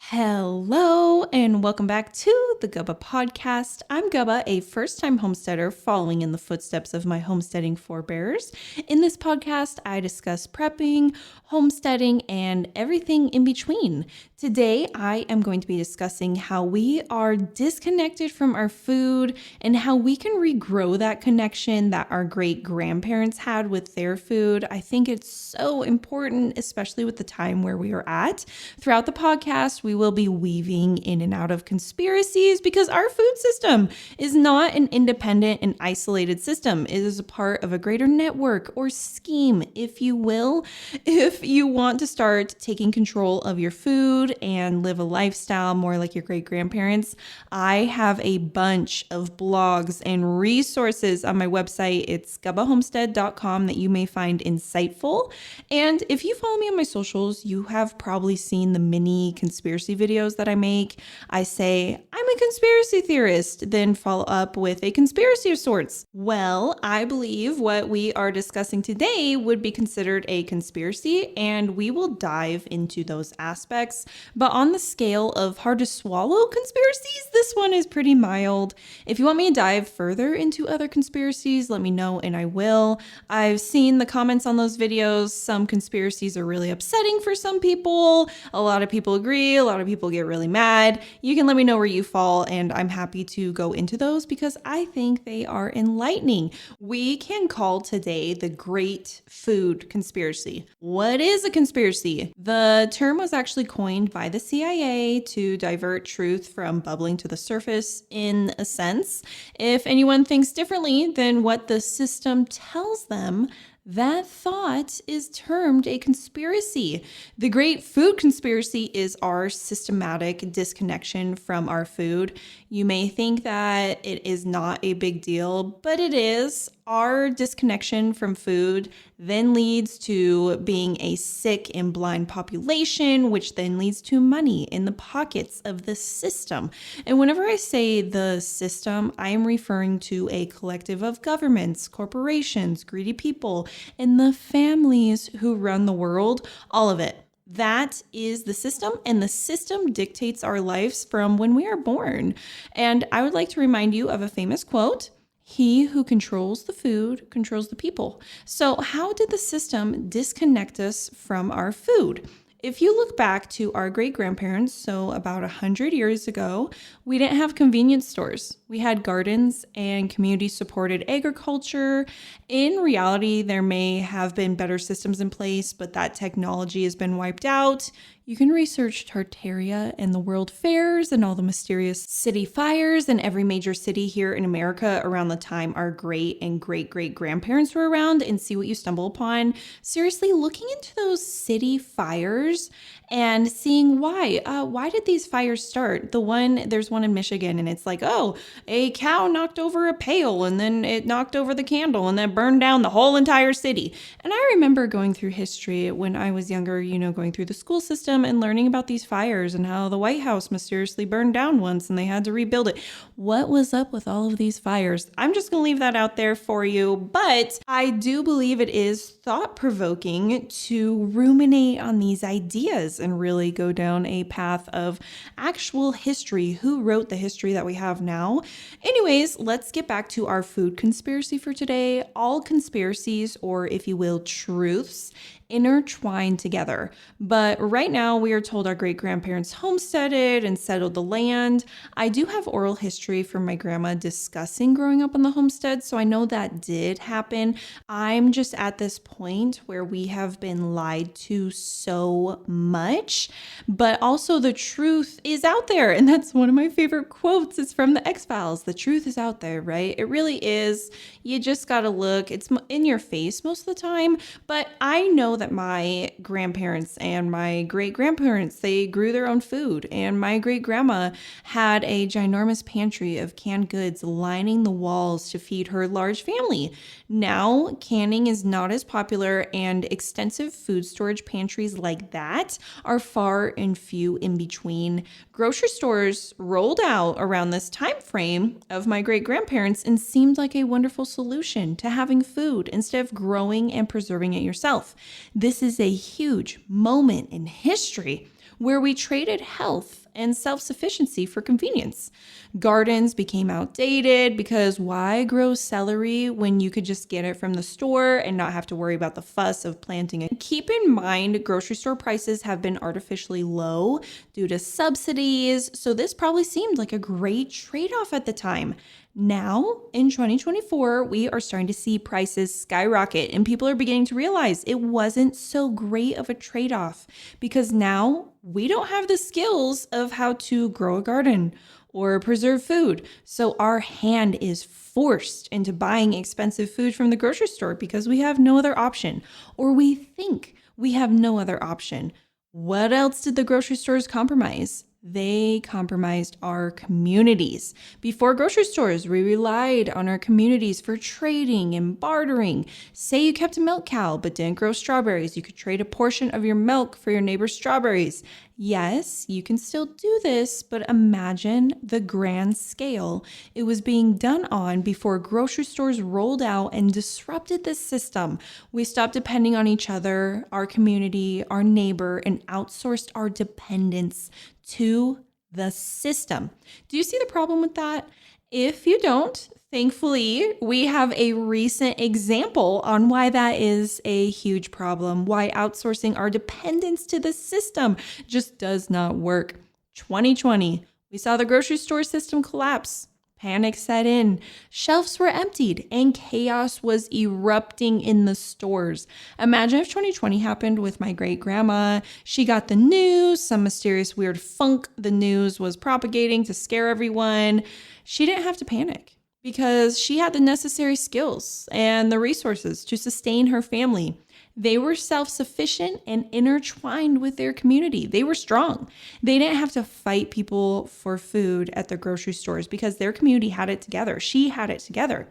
Hello, and welcome back to the Gubba podcast. I'm Gubba, a first-time homesteader following in the footsteps of my homesteading forebears. In this podcast, I discuss prepping, homesteading, and everything in between. Today, I am going to be discussing how we are disconnected from our food and how we can regrow that connection that our great-grandparents had with their food. I think it's so important, especially with the time where we are at. Throughout the podcast, we will be weaving in and out of conspiracies because our food system is not an independent and isolated system. It is a part of a greater network or scheme, if you will. If you want to start taking control of your food and live a lifestyle more like your great-grandparents, I have a bunch of blogs and resources on my website. It's gubbahomestead.com that you may find insightful. And if you follow me on my socials, you have probably seen the mini conspiracy videos that I make. I say, I'm a conspiracy theorist, then follow up with a conspiracy of sorts. Well, I believe what we are discussing today would be considered a conspiracy, and we will dive into those aspects. But on the scale of hard to swallow conspiracies, this one is pretty mild. If you want me to dive further into other conspiracies, let me know and I will. I've seen the comments on those videos. Some conspiracies are really upsetting for some people. A lot of people agree. A lot of people get really mad. You can let me know where you fall, and I'm happy to go into those because I think they are enlightening. We can call today the Great Food Conspiracy. What is a conspiracy? The term was actually coined by the CIA to divert truth from bubbling to the surface, in a sense. If anyone thinks differently than what the system tells them, that thought is termed a conspiracy. The Great Food Conspiracy is our systematic disconnection from our food. You may think that it is not a big deal, but it is. Our disconnection from food then leads to being a sick and blind population, which then leads to money in the pockets of the system. And whenever I say the system, I am referring to a collective of governments, corporations, greedy people, and the families who run the world, all of it. That is the system, and the system dictates our lives from when we are born. And I would like to remind you of a famous quote: "He who controls the food controls the people." So how did the system disconnect us from our food? If you look back to our great-grandparents, so about 100 years ago, we didn't have convenience stores. We had gardens and community-supported agriculture. In reality, there may have been better systems in place, but that technology has been wiped out. You can research Tartaria and the World Fairs and all the mysterious city fires in every major city here in America around the time our great and great-great-grandparents were around and see what you stumble upon. Seriously, looking into those city fires and seeing why. Why did these fires start? There's one in Michigan, and it's like, oh, a cow knocked over a pail, and then it knocked over the candle, and then burned down the whole entire city. And I remember going through history when I was younger, going through the school system and learning about these fires and how the White House mysteriously burned down once and they had to rebuild it. What was up with all of these fires? I'm just going to leave that out there for you, but I do believe it is thought-provoking to ruminate on these ideas and really go down a path of actual history. Who wrote the history that we have now? Anyways, let's get back to our food conspiracy for today. All conspiracies, or if you will, truths, intertwined together. But right now we are told our great-grandparents homesteaded and settled the land. I do have oral history from my grandma discussing growing up on the homestead, so I know that did happen. I'm just at this point where we have been lied to so much, but also the truth is out there. And that's one of my favorite quotes. It's from the X-Files. The truth is out there, right? It really is. You just gotta look. It's in your face most of the time, but I know that my grandparents and my great-grandparents, they grew their own food, and my great-grandma had a ginormous pantry of canned goods lining the walls to feed her large family. Now, canning is not as popular, and extensive food storage pantries like that are far and few in between. Grocery stores rolled out around this time frame of my great-grandparents and seemed like a wonderful solution to having food instead of growing and preserving it yourself. This is a huge moment in history. where we traded health and self-sufficiency for convenience. Gardens became outdated because why grow celery when you could just get it from the store and not have to worry about the fuss of planting it? Keep in mind, grocery store prices have been artificially low due to subsidies, so this probably seemed like a great trade-off at the time. Now, in 2024, we are starting to see prices skyrocket, and people are beginning to realize it wasn't so great of a trade-off because now we don't have the skills of how to grow a garden or preserve food. So our hand is forced into buying expensive food from the grocery store because we have no other option, or we think we have no other option. What else did the grocery stores compromise? They compromised our communities. Before grocery stores, we relied on our communities for trading and bartering. Say you kept a milk cow but didn't grow strawberries. You could trade a portion of your milk for your neighbor's strawberries. Yes, you can still do this, but imagine the grand scale it was being done on before grocery stores rolled out and disrupted the system. We stopped depending on each other, our community, our neighbor, and outsourced our dependence to the system. Do you see the problem with that? If you don't, thankfully, we have a recent example on why that is a huge problem, why outsourcing our dependence to the system just does not work. 2020, we saw the grocery store system collapse. Panic set in, shelves were emptied, and chaos was erupting in the stores. Imagine if 2020 happened with my great grandma. She got the news, some mysterious weird funk the news was propagating to scare everyone. She didn't have to panic because she had the necessary skills and the resources to sustain her family. They were self-sufficient and intertwined with their community. They were strong. They didn't have to fight people for food at the grocery stores because their community had it together. She had it together.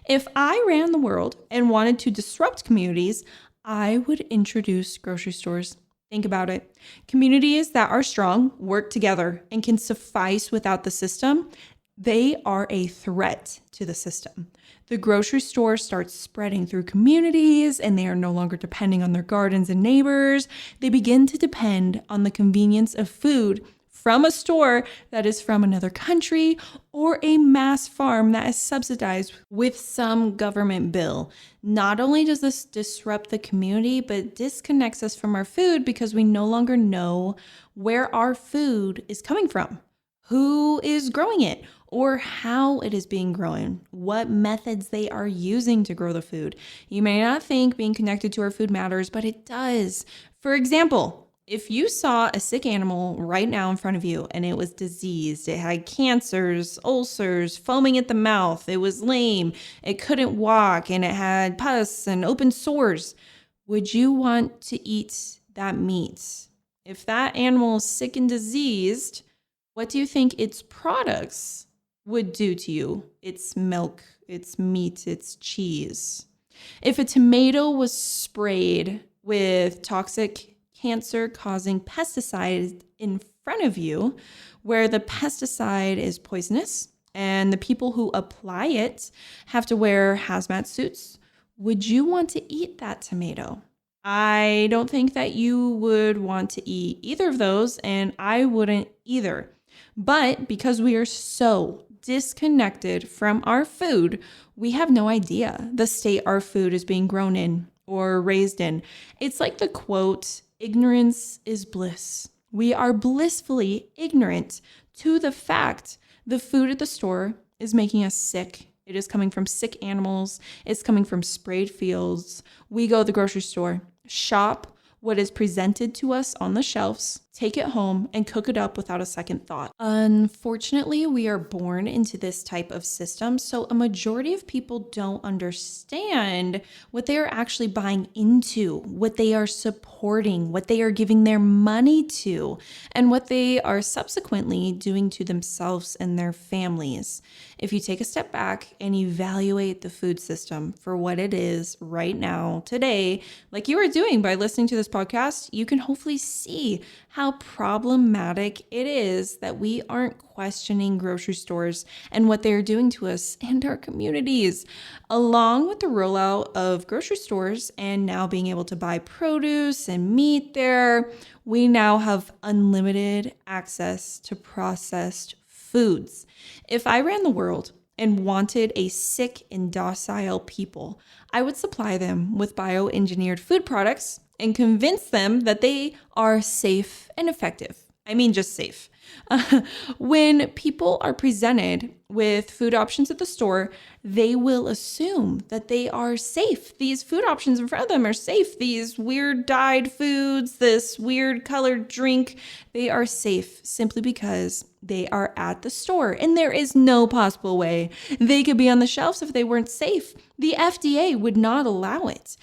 If I ran the world and wanted to disrupt communities, I would introduce grocery stores. Think about it. Communities that are strong, work together, and can suffice without the system, they are a threat to the system. The grocery store starts spreading through communities and they are no longer depending on their gardens and neighbors. They begin to depend on the convenience of food from a store that is from another country or a mass farm that is subsidized with some government bill. Not only does this disrupt the community, but it disconnects us from our food because we no longer know where our food is coming from, who is growing it, or how it is being grown, what methods they are using to grow the food. You may not think being connected to our food matters, but it does. For example, if you saw a sick animal right now in front of you and it was diseased, it had cancers, ulcers, foaming at the mouth, it was lame, it couldn't walk, and it had pus and open sores, would you want to eat that meat? If that animal is sick and diseased, what do you think its products would do to you? Its milk, its meat, its cheese. If a tomato was sprayed with toxic cancer-causing pesticide in front of you, where the pesticide is poisonous and the people who apply it have to wear hazmat suits, would you want to eat that tomato? I don't think that you would want to eat either of those, and I wouldn't either. But because we are so disconnected from our food, we have no idea the state our food is being grown in or raised in. It's like the quote, ignorance is bliss. We are blissfully ignorant to the fact the food at the store is making us sick. It is coming from sick animals. It's coming from sprayed fields. We go to the grocery store, shop what is presented to us on the shelves, take it home, and cook it up without a second thought. Unfortunately, we are born into this type of system, so a majority of people don't understand what they are actually buying into, what they are supporting, what they are giving their money to, and what they are subsequently doing to themselves and their families. If you take a step back and evaluate the food system for what it is right now, today, like you are doing by listening to this podcast, you can hopefully see how how problematic it is that we aren't questioning grocery stores and what they're doing to us and our communities. Along with the rollout of grocery stores and now being able to buy produce and meat there, we now have unlimited access to processed foods. If I ran the world and wanted a sick and docile people, I would supply them with bioengineered food products and convince them that they are safe and effective. I mean, just safe. When people are presented with food options at the store, they will assume that they are safe. These food options in front of them are safe. These weird dyed foods, this weird colored drink, they are safe simply because they are at the store. And there is no possible way they could be on the shelves if they weren't safe. The FDA would not allow it.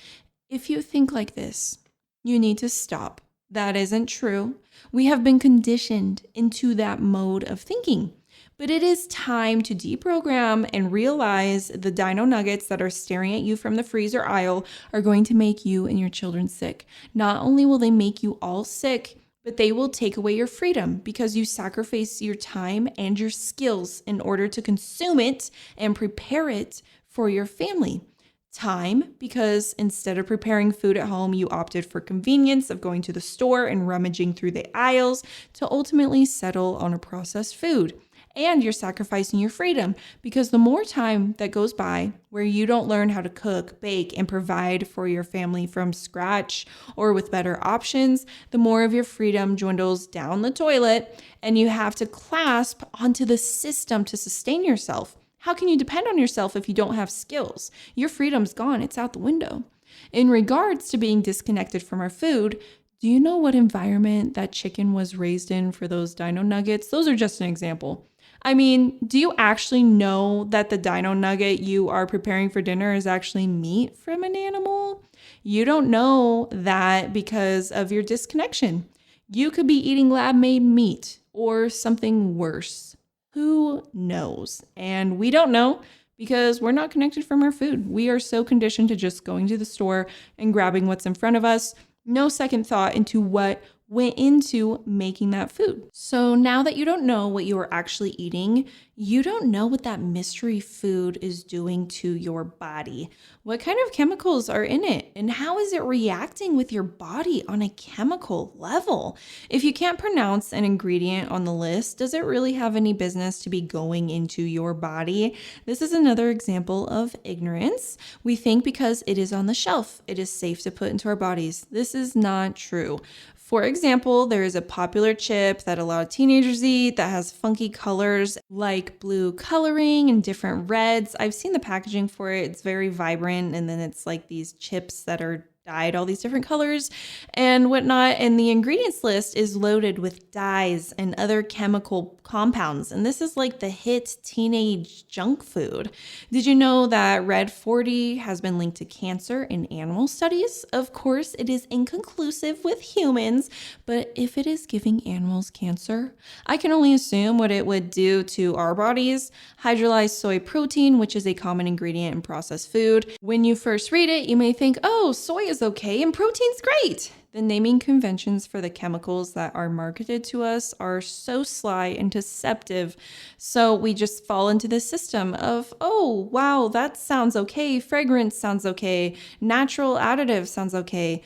If you think like this, you need to stop. That isn't true. We have been conditioned into that mode of thinking. But it is time to deprogram and realize the dino nuggets that are staring at you from the freezer aisle are going to make you and your children sick. Not only will they make you all sick, but they will take away your freedom because you sacrifice your time and your skills in order to consume it and prepare it for your family. Time, because instead of preparing food at home, you opted for convenience of going to the store and rummaging through the aisles to ultimately settle on a processed food. And you're sacrificing your freedom because the more time that goes by where you don't learn how to cook, bake, and provide for your family from scratch or with better options, the more of your freedom dwindles down the toilet and you have to clasp onto the system to sustain yourself. How can you depend on yourself if you don't have skills? Your freedom's gone. It's out the window. In regards to being disconnected from our food, do you know what environment that chicken was raised in for those dino nuggets? Those are just an example. I mean, do you actually know that the dino nugget you are preparing for dinner is actually meat from an animal? You don't know that because of your disconnection. You could be eating lab-made meat or something worse. Who knows? And we don't know because we're not connected from our food. We are so conditioned to just going to the store and grabbing what's in front of us. No second thought into what went into making that food. So now that you don't know what you are actually eating, you don't know what that mystery food is doing to your body. What kind of chemicals are in it? And how is it reacting with your body on a chemical level? If you can't pronounce an ingredient on the list, does it really have any business to be going into your body? This is another example of ignorance. We think because it is on the shelf, it is safe to put into our bodies. This is not true. For example, there is a popular chip that a lot of teenagers eat that has funky colors like blue coloring and different reds. I've seen the packaging for it. It's very vibrant. And then it's like these chips that are dyed all these different colors and whatnot. And the ingredients list is loaded with dyes and other chemical compounds. And this is like the hit teenage junk food. Did you know that Red 40 has been linked to cancer in animal studies? Of course, it is inconclusive with humans, but if it is giving animals cancer, I can only assume what it would do to our bodies. Hydrolyzed soy protein, which is a common ingredient in processed food. When you first read it, you may think, oh, soy is okay and protein's great. The naming conventions for the chemicals that are marketed to us are so sly and deceptive. So we just fall into this system of, oh, wow, that sounds okay. Fragrance sounds okay. Natural additives sounds okay.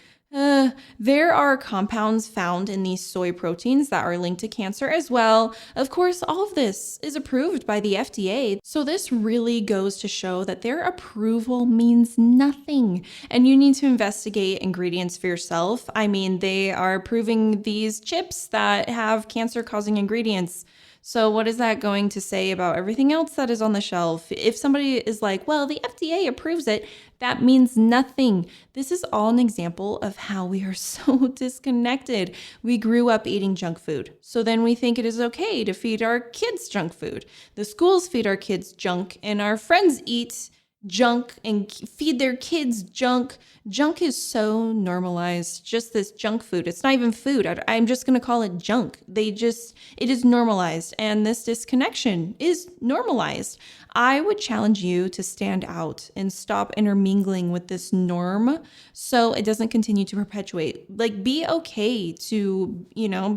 There are compounds found in these soy proteins that are linked to cancer as well. Of course, all of this is approved by the FDA. So this really goes to show that their approval means nothing. And you need to investigate ingredients for yourself. I mean, they are approving these chips that have cancer-causing ingredients. So what is that going to say about everything else that is on the shelf? If somebody is like, well, the FDA approves it, that means nothing. This is all an example of how we are so disconnected. We grew up eating junk food. So then we think it is okay to feed our kids junk food. The schools feed our kids junk and our friends eat junk and feed their kids junk. Junk is so normalized, just this junk food. It's not even food. I'm just going to call it junk. It is normalized, and this disconnection is normalized. I would challenge you to stand out and stop intermingling with this norm so it doesn't continue to perpetuate. Like, be okay to,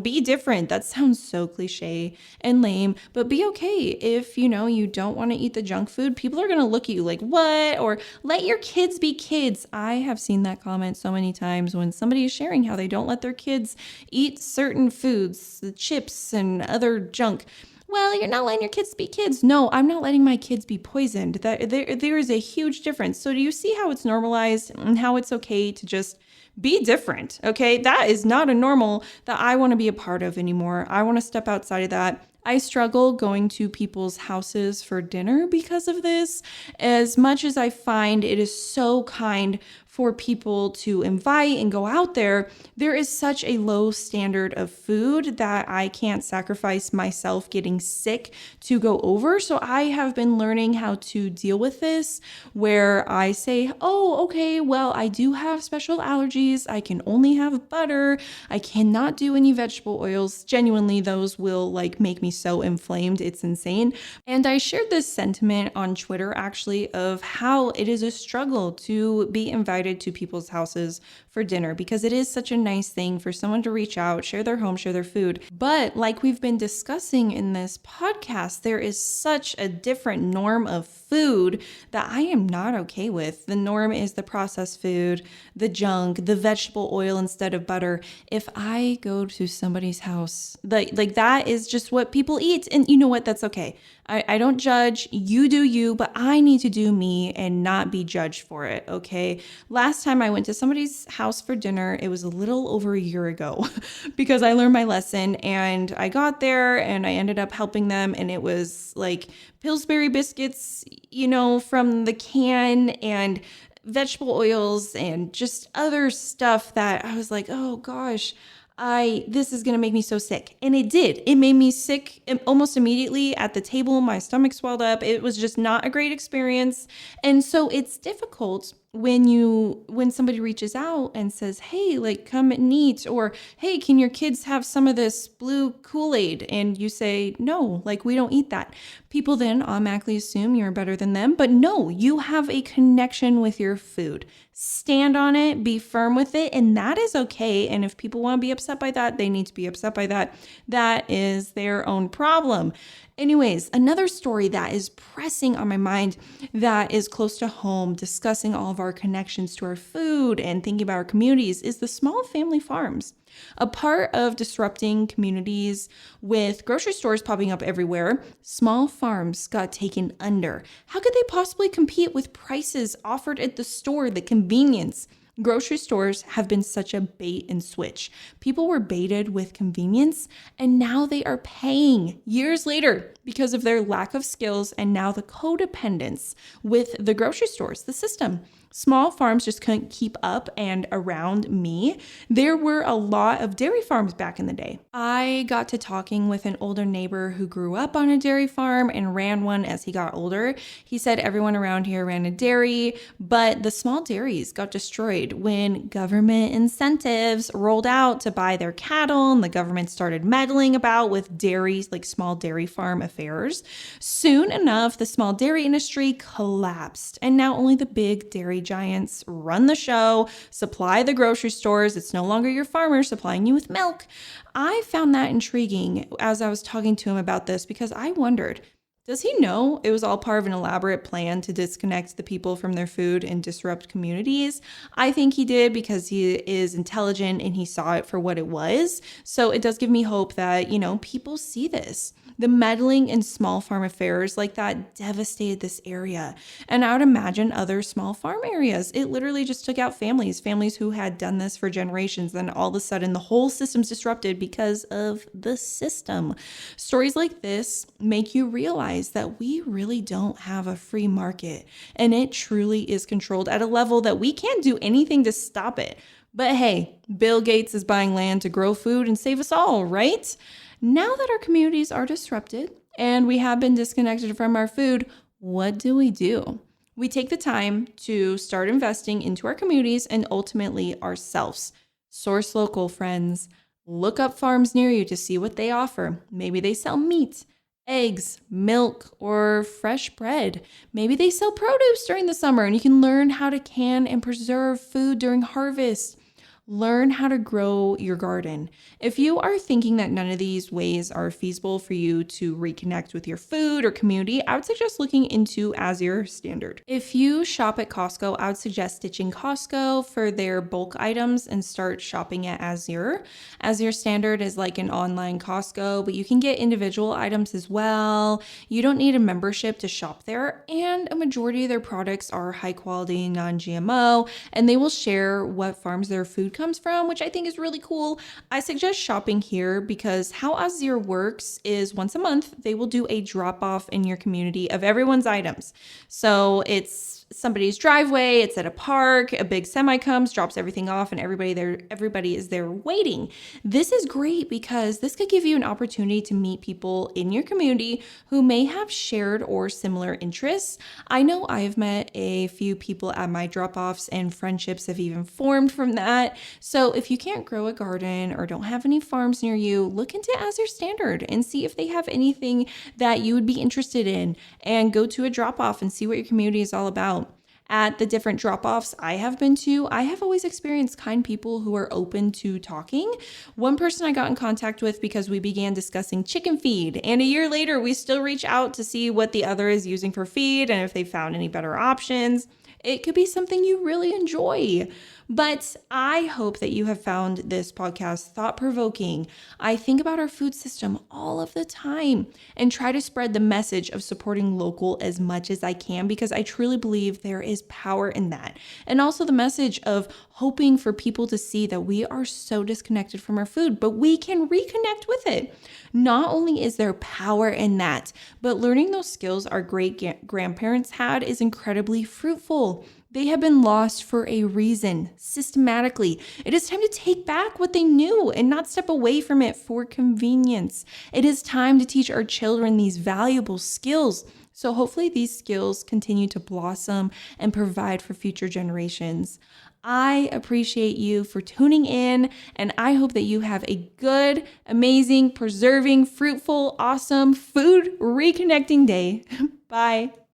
be different. That sounds so cliche and lame, but be okay if, you don't want to eat the junk food. People are going to look at you like, what? Or let your kids be kids. I have seen that comment so many times when somebody is sharing how they don't let their kids eat certain foods, the chips and other junk. Well, you're not letting your kids be kids. No, I'm not letting my kids be poisoned. There is a huge difference. So do you see how it's normalized and how it's okay to just be different? Okay, that is not a normal that I want to be a part of anymore. I want to step outside of that. I struggle going to people's houses for dinner because of this. As much as I find it is so kind for people to invite and go out there, there is such a low standard of food that I can't sacrifice myself getting sick to go over. So I have been learning how to deal with this, where I say, oh, okay, well, I do have special allergies. I can only have butter. I cannot do any vegetable oils. Genuinely, those will make me so inflamed. It's insane. And I shared this sentiment on Twitter actually of how it is a struggle to be invited to people's houses for dinner, because it is such a nice thing for someone to reach out, share their home, share their food. But like we've been discussing in this podcast, there is such a different norm of food that I am not okay with. The norm is the processed food, the junk, the vegetable oil instead of butter. If I go to somebody's house, like that is just what people eat. And you know what? That's okay. I don't judge. You do you, but I need to do me and not be judged for it, okay? Last time I went to somebody's house for dinner, it was a little over a year ago because I learned my lesson, and I got there and I ended up helping them, and it was like Pillsbury biscuits, from the can, and vegetable oils and just other stuff that I was like, oh gosh, this is going to make me so sick. And it did. It made me sick almost immediately at the table. My stomach swelled up. It was just not a great experience. And so it's difficult when somebody reaches out and says, hey, come and eat, or hey, can your kids have some of this blue Kool-Aid? And you say, no, we don't eat that. People then automatically assume you're better than them, but no, you have a connection with your food. Stand on it, be firm with it, and that is okay. And if people want to be upset by that, they need to be upset by that. That is their own problem. Anyways, another story that is pressing on my mind that is close to home, discussing all of our connections to our food and thinking about our communities, is the small family farms. A part of disrupting communities with grocery stores popping up everywhere, small farms got taken under. How could they possibly compete with prices offered at the store, the convenience? Grocery stores have been such a bait and switch. People were baited with convenience, and now they are paying years later because of their lack of skills and now the codependence with the grocery stores, the system. Small farms just couldn't keep up, and around me, there were a lot of dairy farms back in the day. I got to talking with an older neighbor who grew up on a dairy farm and ran one as he got older. He said everyone around here ran a dairy, but the small dairies got destroyed when government incentives rolled out to buy their cattle, and the government started meddling about with dairies, small dairy farm affairs. Soon enough, the small dairy industry collapsed, and now only the big dairy giants run the show, supply the grocery stores. It's no longer your farmer supplying you with milk. I found that intriguing as I was talking to him about this, because I wondered, does he know it was all part of an elaborate plan to disconnect the people from their food and disrupt communities? I think he did, because he is intelligent and he saw it for what it was. So it does give me hope that, people see this. The meddling in small farm affairs like that devastated this area. And I would imagine other small farm areas. It literally just took out families who had done this for generations. Then all of a sudden the whole system's disrupted because of the system. Stories like this make you realize that we really don't have a free market, and it truly is controlled at a level that we can't do anything to stop it. But hey, Bill Gates is buying land to grow food and save us all, right? Now that our communities are disrupted and we have been disconnected from our food, what do? We take the time to start investing into our communities and ultimately ourselves. Source local, friends. Look up farms near you to see what they offer. Maybe they sell meat, eggs, milk, or fresh bread. Maybe they sell produce during the summer and you can learn how to can and preserve food during harvest. Learn how to grow your garden. If you are thinking that none of these ways are feasible for you to reconnect with your food or community, I would suggest looking into As Your Standard. If you shop at Costco, I would suggest ditching Costco for their bulk items and start shopping at As Your. As Your Standard is like an online Costco, but you can get individual items as well. You don't need a membership to shop there, and a majority of their products are high quality, non-GMO, and they will share what farms their food comes from, which I think is really cool. I suggest shopping here because how Azir works is once a month, they will do a drop off in your community of everyone's items. So it's somebody's driveway, it's at a park, a big semi comes, drops everything off, and everybody is there waiting. This is great because this could give you an opportunity to meet people in your community who may have shared or similar interests. I know I've met a few people at my drop-offs and friendships have even formed from that. So if you can't grow a garden or don't have any farms near you, look into As Your Standard and see if they have anything that you would be interested in, and go to a drop-off and see what your community is all about. At the different drop-offs I have been to, I have always experienced kind people who are open to talking. One person I got in contact with because we began discussing chicken feed, and a year later we still reach out to see what the other is using for feed and if they found any better options. It could be something you really enjoy. But I hope that you have found this podcast thought-provoking. I think about our food system all of the time and try to spread the message of supporting local as much as I can because I truly believe there is power in that. And also the message of hoping for people to see that we are so disconnected from our food, but we can reconnect with it. Not only is there power in that, but learning those skills our great grandparents had is incredibly fruitful. They have been lost for a reason, systematically. It is time to take back what they knew and not step away from it for convenience. It is time to teach our children these valuable skills. So hopefully these skills continue to blossom and provide for future generations. I appreciate you for tuning in, and I hope that you have a good, amazing, preserving, fruitful, awesome, food reconnecting day. Bye.